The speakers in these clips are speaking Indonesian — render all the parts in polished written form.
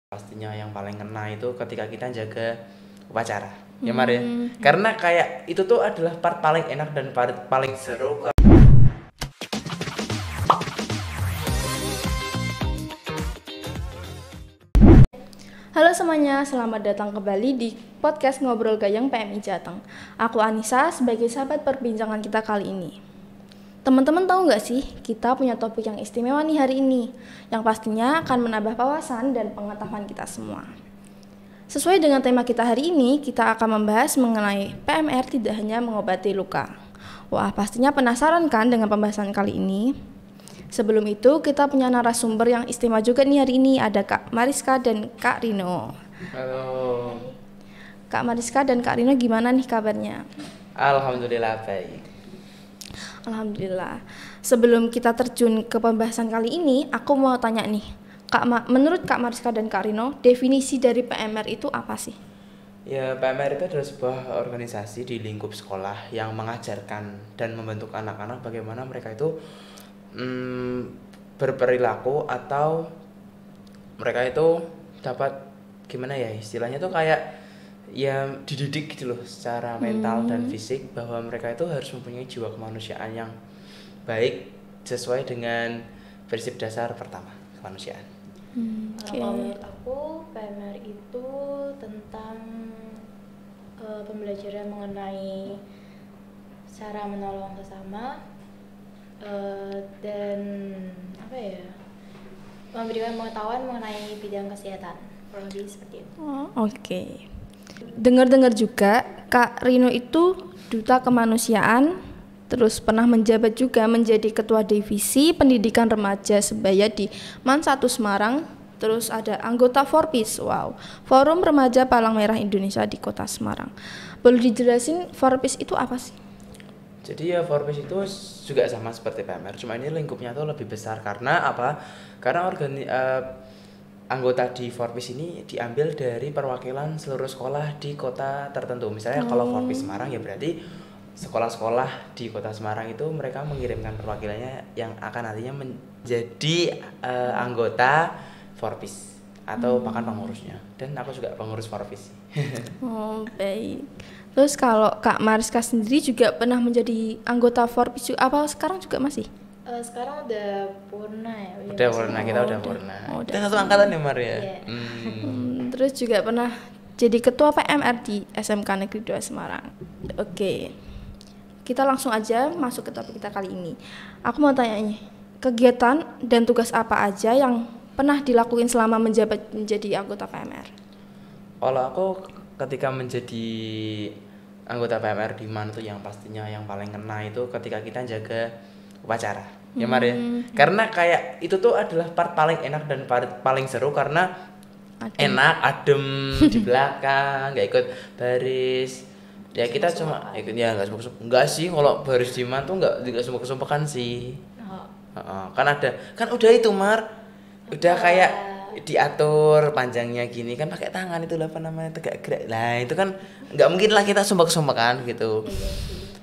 Pastinya yang paling kena itu ketika kita jaga upacara, ya Mar ya. Karena kayak itu tuh adalah part paling enak dan part paling seru. Halo semuanya, selamat datang kembali di podcast Ngobrol Gayeng PMI Jateng. Aku Anissa sebagai sahabat perbincangan kita kali ini. Teman-teman tahu nggak sih, kita punya topik yang istimewa nih hari ini, yang pastinya akan menambah wawasan dan pengetahuan kita semua. Sesuai dengan tema kita hari ini, kita akan membahas mengenai PMR tidak hanya mengobati luka. Wah, pastinya penasaran kan dengan pembahasan kali ini? Sebelum itu, kita punya narasumber yang istimewa juga nih hari ini, ada Kak Mariska dan Kak Rino. Halo. Kak Mariska dan Kak Rino gimana nih kabarnya? Alhamdulillah baik. Alhamdulillah. Sebelum kita terjun ke pembahasan kali ini, aku mau tanya nih, menurut Kak Mariska dan Kak Rino, definisi dari PMR itu apa sih? Ya, PMR itu adalah sebuah organisasi di lingkup sekolah yang mengajarkan dan membentuk anak-anak bagaimana mereka itu berperilaku atau mereka itu dapat gimana ya istilahnya tuh kayak ya dididik gitu loh secara mental dan fisik bahwa mereka itu harus mempunyai jiwa kemanusiaan yang baik sesuai dengan prinsip dasar pertama kemanusiaan. Kalau menurut aku PMR itu tentang pembelajaran mengenai cara menolong sesama dan memberikan pengetahuan mengenai bidang kesehatan, kurang lebih seperti itu. Oke. Dengar-dengar juga Kak Rino itu duta kemanusiaan, terus pernah menjabat juga menjadi ketua divisi pendidikan remaja sebaya di MAN 1 Semarang, terus ada anggota Forpis, Forum Remaja Palang Merah Indonesia di Kota Semarang. Boleh dijelasin Forpis itu apa sih? Jadi ya Forpis itu juga sama seperti PMR, cuma ini lingkupnya tuh lebih besar karena apa? Karena anggota di Forpis ini diambil dari perwakilan seluruh sekolah di kota tertentu. Misalnya kalau Forpis Semarang ya berarti sekolah-sekolah di kota Semarang itu mereka mengirimkan perwakilannya yang akan nantinya menjadi anggota Forpis atau bahkan pengurusnya. Dan aku juga pengurus Forpis. Oh, baik. Terus kalau Kak Mariska sendiri juga pernah menjadi anggota Forpis apa sekarang juga masih? Sekarang udah purna ya. Udah purna, kita udah purna. Udah. Kita satu angkatan ya Mar ya. Iya. Terus juga pernah jadi ketua PMR di SMK Negeri 2 Semarang. Oke. Kita langsung aja masuk ke topik kita kali ini. Aku mau tanya nih, kegiatan dan tugas apa aja yang pernah dilakuin selama menjabat menjadi anggota PMR? Kalau aku ketika menjadi anggota PMR di MAN tuh yang pastinya yang paling kena itu ketika kita jaga upacara, ya Mar ya. Karena kayak itu tuh adalah part paling enak dan part paling seru karena enak, adem di belakang, nggak ikut baris. Ya kita cuma ikut ya nggak sumpah-sumpah. Enggak sih kalau baris di MAN tuh nggak sumpah-sumpahkan sih. Kan udah itu Mar, udah kayak diatur panjangnya gini kan pakai tangan itu apa namanya tegak gerak. Nah itu kan nggak mungkin lah kita sumpah kan gitu.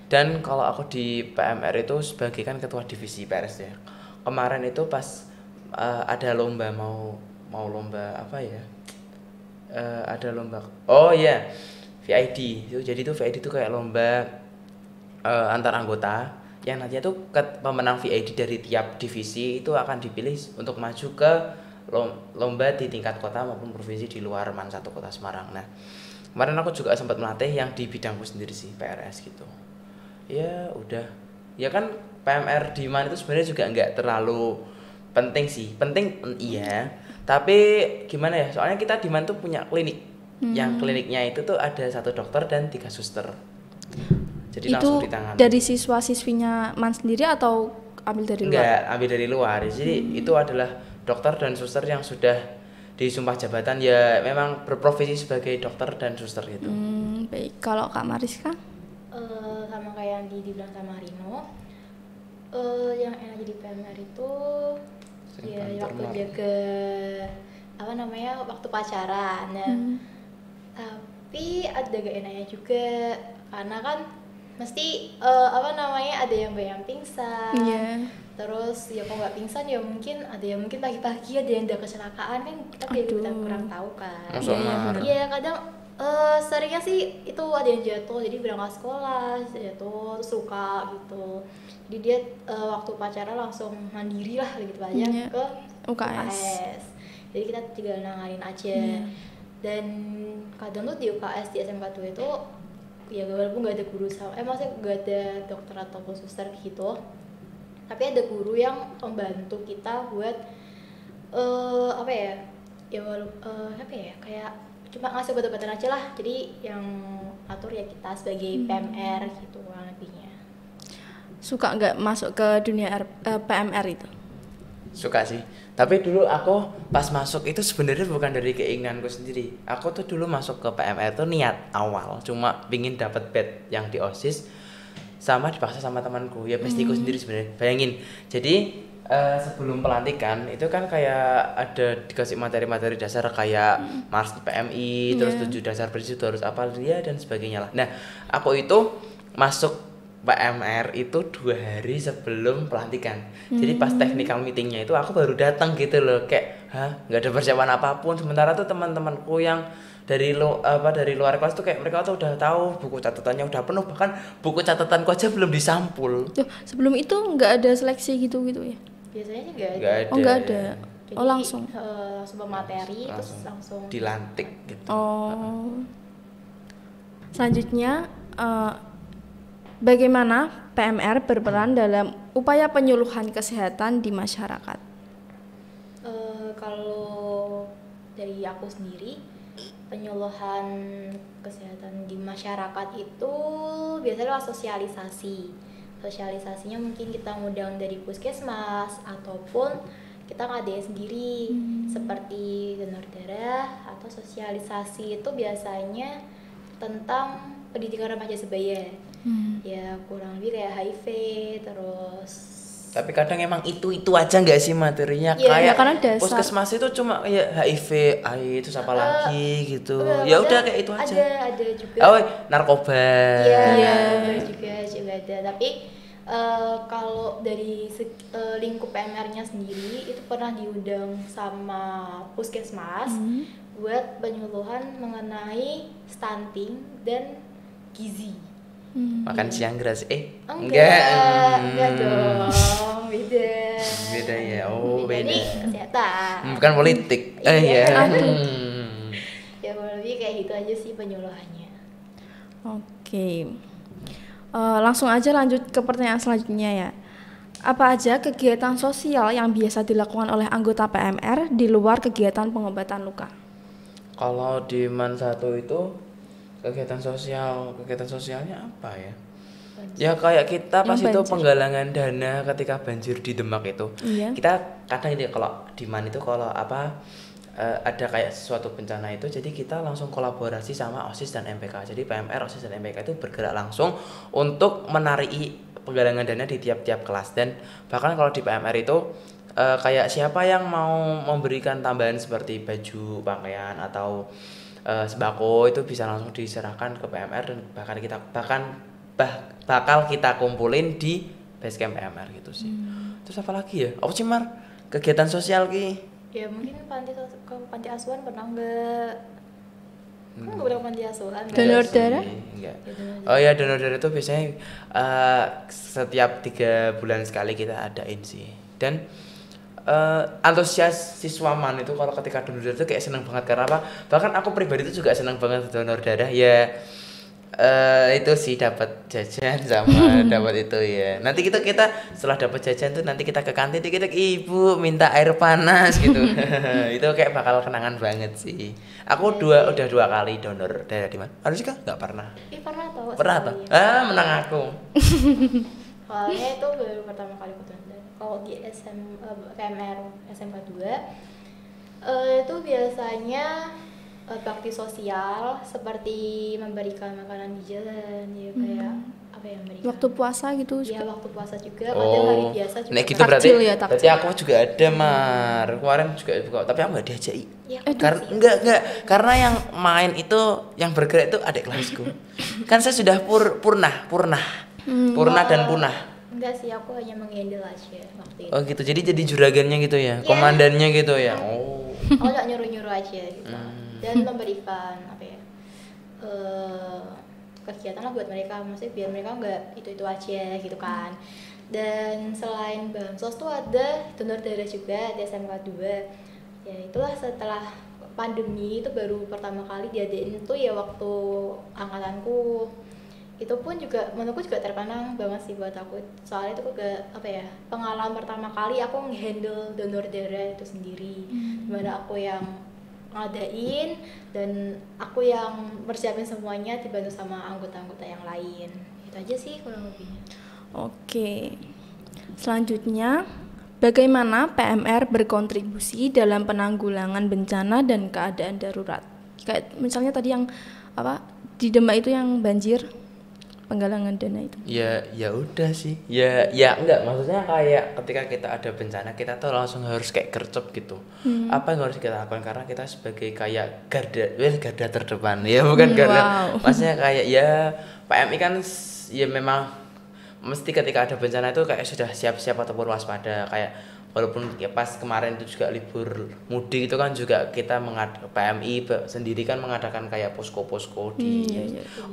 Dan kalau aku di PMR itu sebagai kan ketua divisi PRS ya. Kemarin itu pas ada lomba mau lomba apa ya? Ada lomba. Oh iya. VID. Jadi itu VID itu kayak lomba antar anggota yang nantinya tuh pemenang VID dari tiap divisi itu akan dipilih untuk maju ke lomba di tingkat kota maupun provinsi di luar MAN 1 Kota Semarang. Nah, kemarin aku juga sempat melatih yang di bidangku sendiri sih, PRS gitu. Ya udah, ya kan PMR di MAN itu sebenarnya juga nggak terlalu penting sih, penting iya, tapi gimana ya, soalnya kita di MAN tuh punya klinik, yang kliniknya itu tuh ada 1 dokter dan 3 suster, jadi itu langsung ditangani. dari siswa-siswinya MAN sendiri atau ambil dari luar? Enggak, ambil dari luar, jadi itu adalah dokter dan suster yang sudah disumpah jabatan ya memang berprofesi sebagai dokter dan suster gitu. Baik, kalau Kak Mariska? Sama kayak yang dibilang sama Rino, yang enak jadi PMR itu ya waktu jaga waktu pacaran. Tapi ada gak enaknya juga karena kan mesti ada yang banyak pingsan. Iya. Terus ya kalau nggak pingsan ya mungkin ada yang mungkin pagi-pagi ada yang udah kecelakaan kan kita kurang tahu kan. Masuk mar. Iya kadang seringnya sih itu ada yang jatuh jadi berangkat sekolah jatuh terus luka gitu. Jadi dia waktu pacaran langsung mandiri lah gitu aja ke UKS. Jadi kita tinggal nanganin aja. Dan kadang tuh di UKS di SMK 2 itu ya walaupun nggak ada guru maksudnya nggak ada dokter ataupun suster gitu, tapi ada guru yang membantu kita buat kayak cuma ngasih obat-obatan aja lah. Jadi yang atur ya kita sebagai PMR gitu kurang lebihnya. Suka nggak masuk ke dunia PMR itu? Suka sih. Tapi dulu aku pas masuk itu sebenarnya bukan dari keinginanku sendiri. Aku tuh dulu masuk ke PMR tuh niat awal cuma pingin dapat bed yang di OSIS sama dipaksa sama temanku. Ya pastiku sendiri sebenarnya. Bayangin. Jadi sebelum pelantikan itu kan kayak ada dikasih materi-materi dasar kayak Mars PMI, terus 7 dasar prinsip harus apa dia dan sebagainya lah. Nah, aku itu masuk PMR itu 2 hari sebelum pelantikan. Jadi pas technical meetingnya itu aku baru datang gitu loh, kayak nggak ada persiapan apapun. Sementara tuh teman-temanku yang dari luar kelas tuh kayak mereka tuh udah tahu buku catatannya udah penuh, bahkan buku catatanku aja belum disampul. Tuh, sebelum itu nggak ada seleksi gitu ya? Biasanya sih nggak ada. Oh nggak ada. Jadi, langsung. Langsung bermateri terus langsung dilantik gitu. Selanjutnya bagaimana PMR berperan dalam upaya penyuluhan kesehatan di masyarakat? Kalau dari aku sendiri, penyuluhan kesehatan di masyarakat itu biasanya sosialisasi. Sosialisasinya mungkin kita ngundang dari puskesmas ataupun kita ngadain sendiri seperti donor darah, atau sosialisasi itu biasanya tentang pendidikan remaja sebaya. Ya kurang lebih kayak HIV terus. Tapi kadang emang itu aja nggak sih materinya, kayak puskesmas itu cuma ya HIV, AIDS itu apa lagi gitu. Ya udah kayak itu aja. Ada juga. Narkoba. Iya, juga ada. Tapi kalau dari lingkup PMR-nya sendiri itu pernah diundang sama puskesmas buat penyuluhan mengenai stunting dan gizi. Makan siang gratis Enggak dong, beda ya. Beda ini kesehatan bukan politik. Ya lebih kayak gitu aja sih penyuluhannya. Oke. Langsung aja lanjut ke pertanyaan selanjutnya ya. Apa aja kegiatan sosial yang biasa dilakukan oleh anggota PMR di luar kegiatan pengobatan luka? Kalau di MAN 1 itu kegiatan sosialnya apa ya? Ya kayak kita pas itu penggalangan dana ketika banjir di Demak itu. Kita kadang ini kalau di MAN itu kalau ada kayak suatu bencana itu, jadi kita langsung kolaborasi sama OSIS dan MPK. Jadi PMR, OSIS dan MPK itu bergerak langsung untuk menarik penggalangan dana di tiap-tiap kelas. Dan bahkan kalau di PMR itu kayak siapa yang mau memberikan tambahan seperti baju, pakaian atau sembako itu bisa langsung diserahkan ke PMR dan bakal kita kumpulin di basecamp PMR gitu sih. Terus apa lagi ya? Apa sih Mar? Kegiatan sosial ki? Ya mungkin panti asuhan pernah nggak? Kan nggak pernah panti asuhan. Donor darah? Enggak. Oh ya, donor darah itu biasanya setiap 3 bulan sekali kita adain sih. Dan antusias siswa MAN itu kalau ketika donor darah itu kayak seneng banget. Karena apa? Bahkan aku pribadi itu juga seneng banget donor darah ya. Itu sih dapat jajan sama dapat itu ya. Nanti kita setelah dapat jajan tuh nanti kita ke kantin, kita ibu minta air panas gitu. Itu kayak bakal kenangan banget sih. Aku udah 2 kali donor darah di mana? Harusnya nggak pernah. Pernah tau. Pernah tau? Menang aku. Soalnya itu baru pertama kali aku donor. Kalau di PMR SMK 2 itu biasanya bakti sosial seperti memberikan makanan di jalan ya, kayak apa ya, memberikan waktu puasa gitu ya, juga. waktu puasa juga, kadang hari biasa juga. Nek gitu kan. berarti Takjil ya, takjil. berarti aku juga ada Mar. Kemarin juga buka, tapi aku nggak diajak. Ya, Karena enggak karena yang main itu yang bergerak itu adik kelasku. Kan saya sudah purnah dan punah. Enggak sih, aku hanya menghandle aja waktu itu. Oh gitu. Jadi juragannya gitu ya, Iya. komandannya gitu ya. Oh. Aku nggak nyuruh-nyuruh aja gitu. Dan memberikan apa ya, kegiatan lah buat mereka, maksudnya biar mereka nggak itu aja gitu kan. Dan selain bansos tuh ada donor darah juga di SMK 2. Ya itulah, setelah pandemi itu baru pertama kali diadain tuh ya waktu angkatanku. Itu pun juga menurutku juga terkenang banget sih buat aku, soalnya itu juga apa ya, pengalaman pertama kali aku ngehandle donor darah itu sendiri, dimana aku yang ngadain dan aku yang persiapin semuanya dibantu sama anggota-anggota yang lain. Itu aja sih kurang lebihnya. Oke. Selanjutnya, bagaimana PMR berkontribusi dalam penanggulangan bencana dan keadaan darurat? Kayak misalnya tadi yang apa di Demak itu yang banjir, penggalangan dana itu. Ya udah sih. Ya enggak, maksudnya kayak ketika kita ada bencana kita tuh langsung harus kayak gercep gitu. Apa yang harus kita lakukan, karena kita sebagai kayak garda terdepan ya, bukan garda. Wow. Maksudnya kayak ya PMI kan ya memang mesti ketika ada bencana itu kayak sudah siap-siap ataupun waspada, kayak walaupun ya pas kemarin itu juga libur mudik itu kan juga kita PMI sendiri kan mengadakan kayak posko-posko di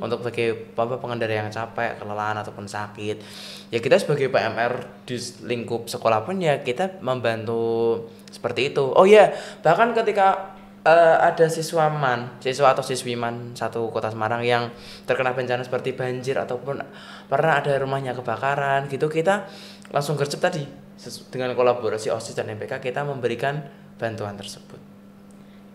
untuk bagi pengendara yang capek, kelelahan ataupun sakit. Ya kita sebagai PMR di lingkup sekolah pun ya kita membantu seperti itu. Oh ya, bahkan ketika ada siswa atau siswiman satu kota Semarang yang terkena bencana seperti banjir ataupun pernah ada rumahnya kebakaran gitu, kita langsung gercep tadi dengan kolaborasi OSIS dan MPK kita memberikan bantuan tersebut.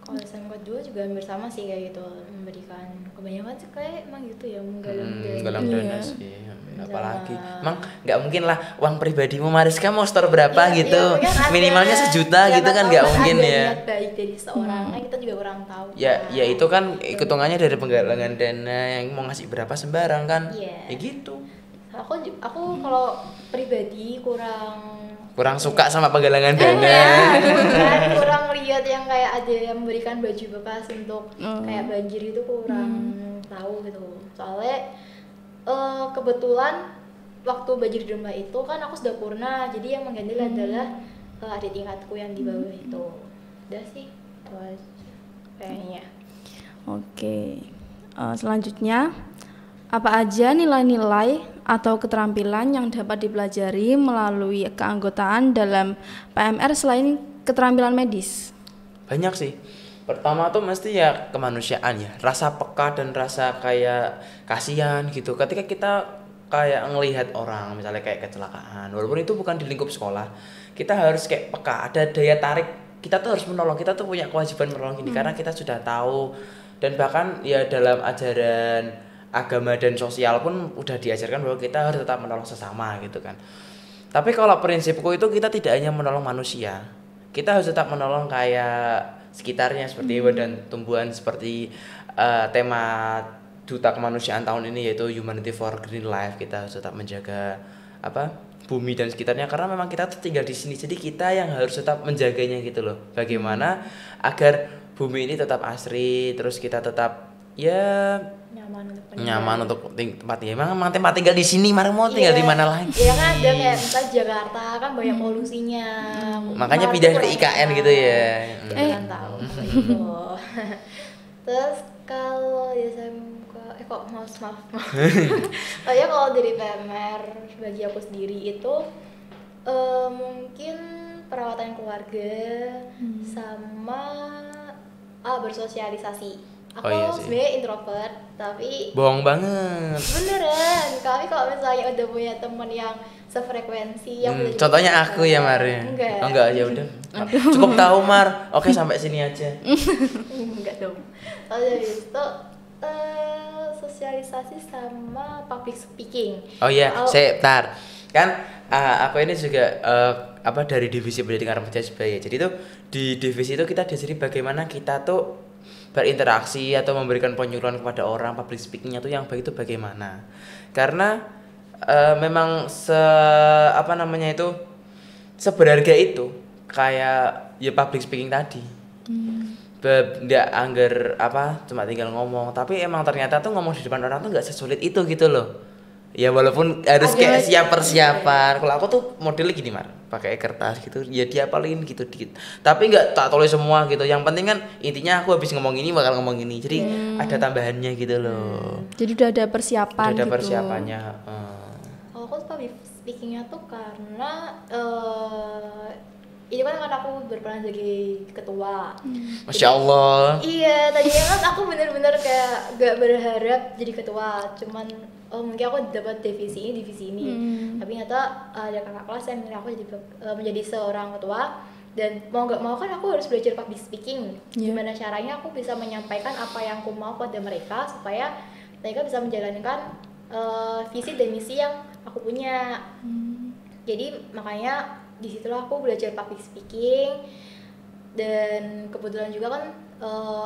Kalau SMK 2 juga hampir sama sih kayak gitu, memberikan, kebanyakan sih kayak emang gitu ya, Menggalang dana sih. Apalagi emang nggak mungkin lah uang pribadimu Mariska mau store berapa gitu, minimalnya 1 juta gitu kan, nggak mungkin ya. Niat baik dari seorang, kita juga kurang tahu. Ya itu kan hitungannya dari penggalangan dana yang mau ngasih berapa sembarang kan. Ya gitu. Aku kalau pribadi kurang suka sama penggalangan dana. Kurang lihat yang kayak ada yang memberikan baju bekas untuk kayak banjir itu, kurang tahu gitu. Soalnya kebetulan waktu banjir di Demak itu kan aku sudah purna, jadi yang menghandle adalah adik tingkatku yang di bawah itu. Udah sih, itu aja kayaknya. Oke. Selanjutnya, apa aja nilai-nilai atau keterampilan yang dapat dipelajari melalui keanggotaan dalam PMR selain keterampilan medis? Banyak sih. Pertama tuh mesti ya kemanusiaan ya, rasa peka dan rasa kayak kasihan gitu. Ketika kita kayak ngelihat orang misalnya kayak kecelakaan, walaupun itu bukan di lingkup sekolah, kita harus kayak peka, ada daya tarik, kita tuh harus menolong, kita tuh punya kewajiban menolong ini karena kita sudah tahu. Dan bahkan ya dalam ajaran agama dan sosial pun udah diajarkan bahwa kita harus tetap menolong sesama gitu kan. Tapi kalau prinsipku itu kita tidak hanya menolong manusia, kita harus tetap menolong kayak sekitarnya seperti hewan dan tumbuhan, seperti tema Duta Kemanusiaan tahun ini yaitu Humanity for Green Life. Kita harus tetap menjaga bumi dan sekitarnya karena memang kita tuh tinggal di sini, jadi kita yang harus tetap menjaganya gitu loh. Bagaimana agar bumi ini tetap asri, terus kita tetap nyaman untuk tempat ya. Emang tempat tinggal di sini, mau tinggal di mana lagi? Iya kan, ada kayak misalnya Jakarta kan banyak polusinya. Makanya pindah ke IKN gitu ya. Kan tahu gitu. Terus kalau di SMK maaf. Oh ya, kalau dari PMR bagi aku sendiri itu mungkin perawatan keluarga sama bersosialisasi. Aku sebenarnya introvert, tapi bohong banget. Beneran, kami kalau misalnya udah punya teman yang sefrekuensi yang contohnya aku ya Mar. Enggak ya udah. Cukup tahu Mar. Oke, sampai sini aja. Enggak dong. Kalau dari itu sosialisasi sama public speaking. Oh iya, bentar. Kan aku ini juga dari divisi pendidikan remaja Sebaya. Jadi tuh di divisi itu kita diajari bagaimana kita tuh berinteraksi atau memberikan penyuluhan kepada orang, public speakingnya tuh yang baik itu bagaimana. Karena memang seberharga itu kayak ya public speaking tadi. Nggak anggar cuma tinggal ngomong, tapi emang ternyata tuh ngomong di depan orang tuh nggak sesulit itu gitu loh. Ya walaupun harus kayak siap persiapan. Kalau aku tuh modelnya gini pakai kertas gitu, ya diapalin gitu dikit. Tapi nggak tak tulis semua gitu. Yang penting kan intinya aku habis ngomong ini bakal ngomong ini. Jadi ada tambahannya gitu loh. Jadi udah ada persiapan. Udah ada persiapannya. Kalau aku public speakingnya tuh karena ini kan aku berperan sebagai ketua. Masya Allah. Iya, tadinya kan aku bener-bener kayak gak berharap jadi ketua, cuman mungkin aku dapat divisi ini. Tapi ternyata ada kakak kelas yang milih aku menjadi seorang ketua, dan mau gak mau kan aku harus belajar public speaking. Gimana caranya aku bisa menyampaikan apa yang aku mau pada mereka supaya mereka bisa menjalankan visi dan misi yang aku punya. Jadi makanya disitulah aku belajar public speaking, dan kebetulan juga kan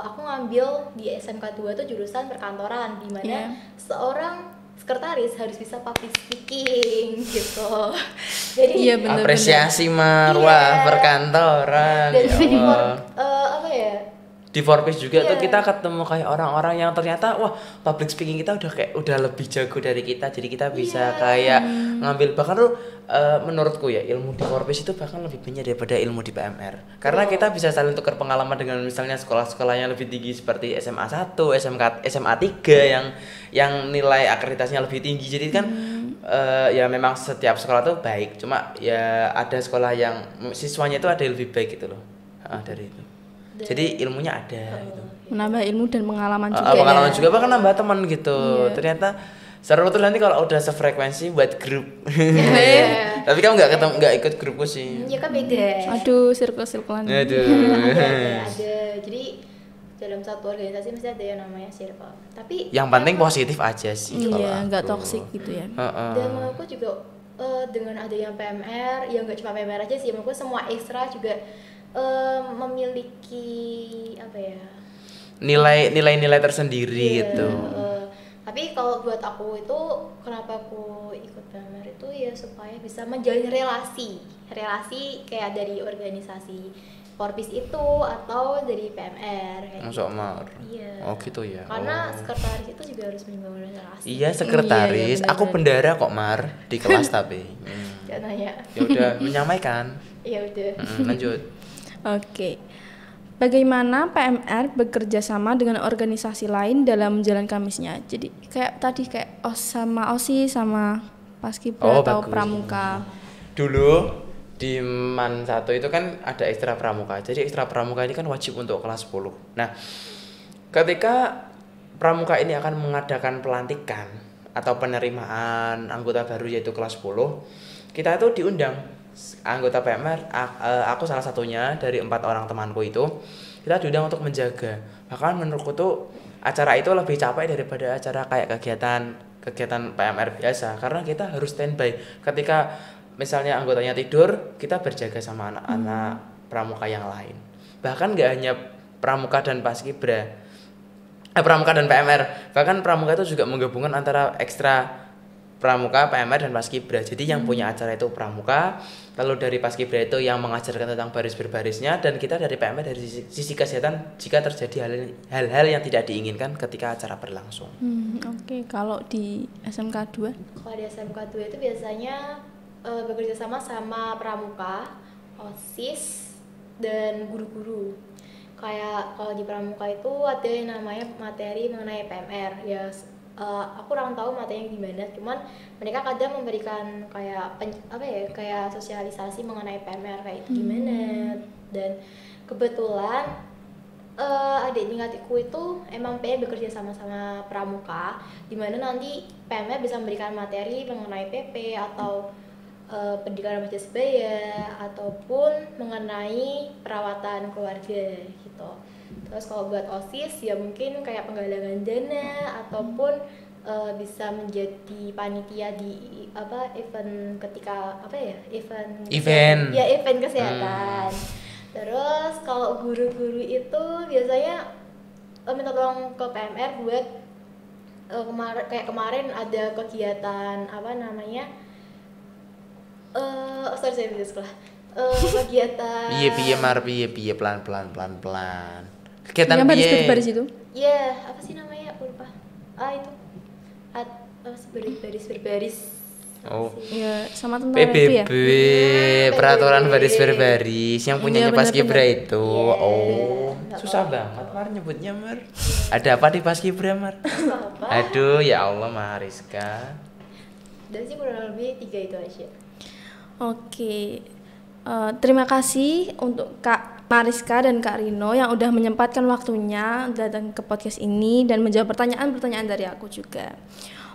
aku ngambil di SMK 2 tuh jurusan perkantoran, di mana seorang sekretaris harus bisa public speaking gitu. Jadi apresiasi Marwah perkantoran. Dan ya di Forbes juga tuh kita ketemu kayak orang-orang yang ternyata wah public speaking kita udah lebih jago dari kita, jadi kita bisa kayak ngambil, bahkan tuh menurutku ya ilmu di Forbes itu bahkan lebih banyak daripada ilmu di PMR, karena kita bisa saling tukar pengalaman dengan misalnya sekolah-sekolah yang lebih tinggi seperti SMA 1, SMA 3 yang nilai akreditasinya lebih tinggi. Jadi kan ya memang setiap sekolah tuh baik, cuma ya ada sekolah yang siswanya itu ada yang lebih baik gitu loh dari itu. Jadi ilmunya ada gitu. Menambah ilmu dan pengalaman juga. Pengalaman juga bahkan nambah teman gitu. Ternyata seru tuh nanti kalau udah sefrekuensi buat grup. Tapi kamu nggak ikut grupku sih. Iya kan beda. Aduh, circle-circlean. Aduh. Ada. Jadi dalam satu organisasi mesti ada yang namanya circle. Tapi yang penting positif aja sih. Iya, nggak toksik gitu ya. Dan menurutku juga dengan adanya PMR, ya nggak cuma PMR aja sih, menurutku semua ekstra juga memiliki nilai-nilai tersendiri gitu. Tapi kalau buat aku itu kenapa aku ikut PMR itu ya supaya bisa menjalin relasi kayak dari organisasi Forbes itu atau dari PMR kayak Masuk Mar. Iya. Oh gitu ya. Karena sekretaris itu juga harus membangun relasi. Iya sekretaris. Iya, aku bendara kok Mar di kelas tapi. Jangan nanya. Ya udah menyampaikan. Ya udah. Lanjut. Oke. Bagaimana PMR bekerja sama dengan organisasi lain dalam menjalankan misinya? Jadi kayak tadi sama OSIS sama Paskibra atau bagus. Pramuka. Dulu di MAN 1 itu kan ada ekstra pramuka. Jadi ekstra pramuka ini kan wajib untuk kelas 10. Nah, ketika pramuka ini akan mengadakan pelantikan atau penerimaan anggota baru yaitu kelas 10, kita itu diundang anggota PMR, aku salah satunya dari 4 orang temanku itu, kita diundang untuk menjaga. Bahkan menurutku tuh acara itu lebih capek daripada acara kayak kegiatan PMR biasa, karena kita harus standby. Ketika misalnya anggotanya tidur, kita berjaga sama anak-anak pramuka yang lain. Bahkan nggak hanya pramuka dan paskibra, pramuka dan PMR, bahkan pramuka itu juga menggabungkan antara ekstra pramuka, PMR, dan paskibra. Jadi yang punya acara itu pramuka, lalu dari paskibra itu yang mengajarkan tentang baris berbarisnya, dan kita dari PMR dari sisi kesehatan jika terjadi hal-hal yang tidak diinginkan ketika acara berlangsung. Oke. Kalau di SMK 2? Kalau di SMK 2 itu biasanya bekerja sama pramuka, OSIS, dan guru-guru. Kayak kalau di pramuka itu ada yang namanya materi mengenai PMR. Ya aku kurang tahu materinya gimana, cuman mereka kadang memberikan kayak sosialisasi mengenai PMR kayak itu gimana. Dan kebetulan adik tingkatku itu emang pengen bekerja sama pramuka, dimana nanti PMR bisa memberikan materi mengenai PP atau pendidikan remaja sebaya ataupun mengenai perawatan keluarga gitu. Terus kalau buat OSIS ya mungkin kayak penggalangan dana ataupun bisa menjadi panitia di event ketika event kesehatan. Terus kalau guru-guru itu biasanya minta tolong ke PMR buat kemarin ada kegiatan apa namanya sorry saya sekolah kegiatan piye pelan kegiatan yang piye baris itu ya apa sih namanya aku lupa itu baris oh ya sama tentara itu ya peraturan baris berbaris yang punyanya Paskibra itu susah banget Mar nyebutnya Mar ada apa di Paskibra Mar aduh ya Allah Mariska dan sih kurang lebih 3 itu aja. Oke, terima kasih untuk Kak Mariska dan Kak Rino yang udah menyempatkan waktunya datang ke podcast ini dan menjawab pertanyaan-pertanyaan dari aku juga.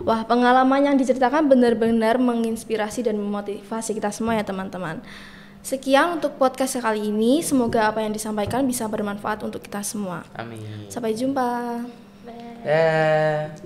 Wah, pengalaman yang diceritakan benar-benar menginspirasi dan memotivasi kita semua ya teman-teman. Sekian untuk podcast kali ini, semoga apa yang disampaikan bisa bermanfaat untuk kita semua. Amin. Sampai jumpa. Bye.